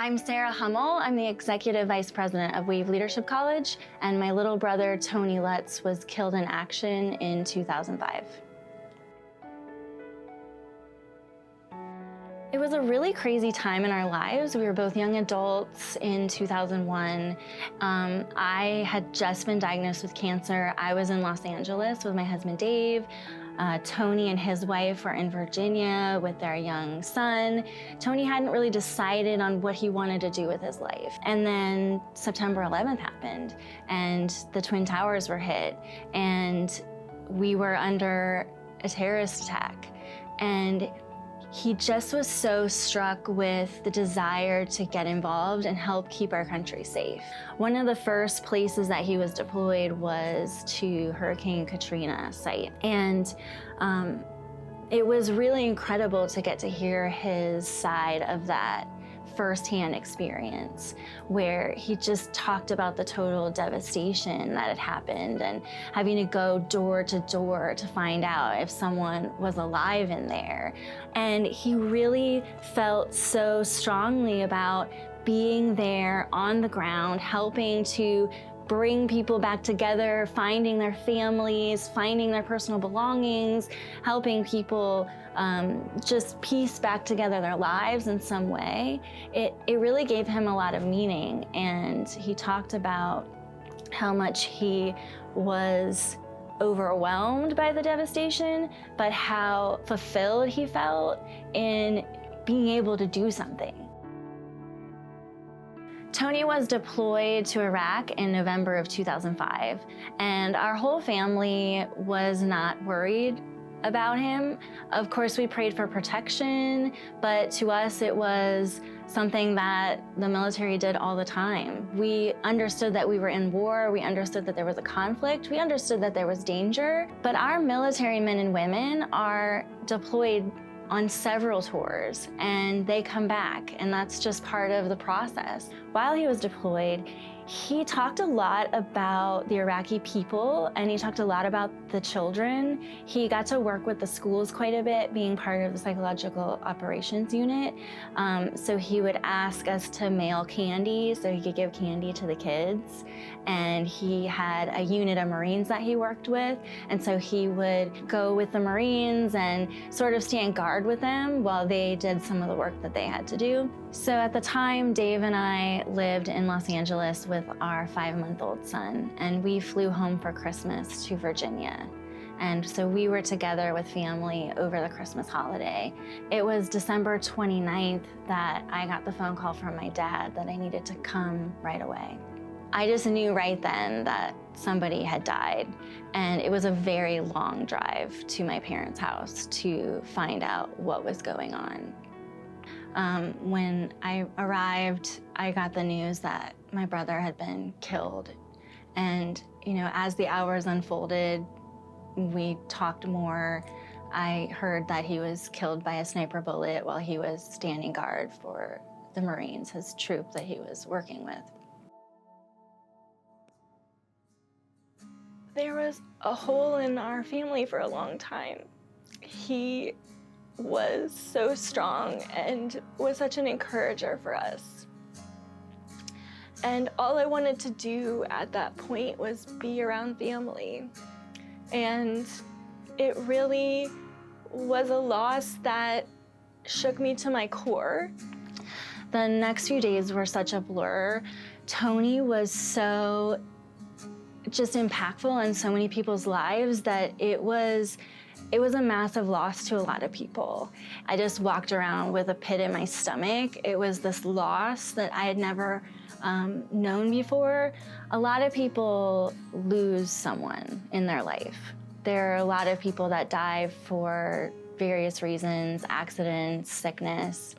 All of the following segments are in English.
I'm Sarah Hummel. I'm the Executive Vice President of Wave Leadership College, and my little brother, Tony Lutz, was killed in action in 2005. It was a really crazy time in our lives. We were both young adults in 2001. I had just been diagnosed with cancer. I was in Los Angeles with my husband, Dave. Tony and his wife were in Virginia with their young son. Tony hadn't really decided on what he wanted to do with his life. And then September 11th happened, and the Twin Towers were hit, and we were under a terrorist attack. And he just was so struck with the desire to get involved and help keep our country safe. One of the first places that he was deployed was to Hurricane Katrina site. And it was really incredible to get to hear his side of that firsthand experience, where he just talked about the total devastation that had happened and having to go door to door to find out if someone was alive in there. And he really felt so strongly about being there on the ground, helping to bring people back together, finding their families, finding their personal belongings, helping people just piece back together their lives in some way. It really gave him a lot of meaning, and he talked about how much he was overwhelmed by the devastation, but how fulfilled he felt in being able to do something. Tony was deployed to Iraq in November of 2005, and our whole family was not worried about him. Of course, we prayed for protection, but to us it was something that the military did all the time. We understood that we were in war, we understood that there was a conflict, we understood that there was danger, but our military men and women are deployed on several tours, and they come back, and that's just part of the process. While he was deployed, he talked a lot about the Iraqi people, and he talked a lot about the children. He got to work with the schools quite a bit, being part of the psychological operations unit. So he would ask us to mail candy so he could give candy to the kids. And he had a unit of Marines that he worked with, and so he would go with the Marines and sort of stand guard with them while they did some of the work that they had to do. So at the time, Dave and I lived in Los Angeles with our 5-month-old son, and we flew home for Christmas to Virginia. And so we were together with family over the Christmas holiday. It was December 29th that I got the phone call from my dad that I needed to come right away. I just knew right then that somebody had died, and it was a very long drive to my parents' house to find out what was going on. When I arrived, I got the news that my brother had been killed. And, as the hours unfolded, we talked more. I heard that he was killed by a sniper bullet while he was standing guard for the Marines, his troop that he was working with. There was a hole in our family for a long time. He was so strong and was such an encourager for us. And all I wanted to do at that point was be around family. And it really was a loss that shook me to my core. The next few days were such a blur. Tony was so just impactful in so many people's lives that it was a massive loss to a lot of people. I just walked around with a pit in my stomach. It was this loss that I had never known before. A lot of people lose someone in their life. There are a lot of people that die for various reasons, accidents, sickness.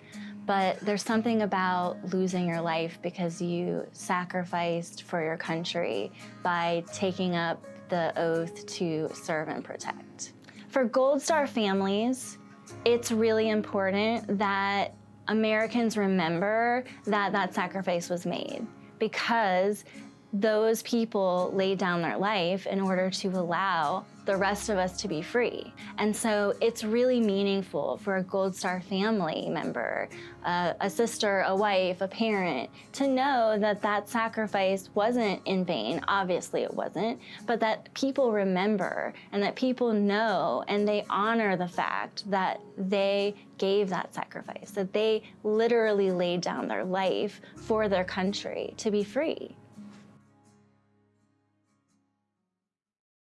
But there's something about losing your life because you sacrificed for your country by taking up the oath to serve and protect. For Gold Star families, it's really important that Americans remember that that sacrifice was made, because those people laid down their life in order to allow the rest of us to be free. And so it's really meaningful for a Gold Star family member, a sister, a wife, a parent, to know that that sacrifice wasn't in vain. Obviously it wasn't, but that people remember and that people know and they honor the fact that they gave that sacrifice, that they literally laid down their life for their country to be free.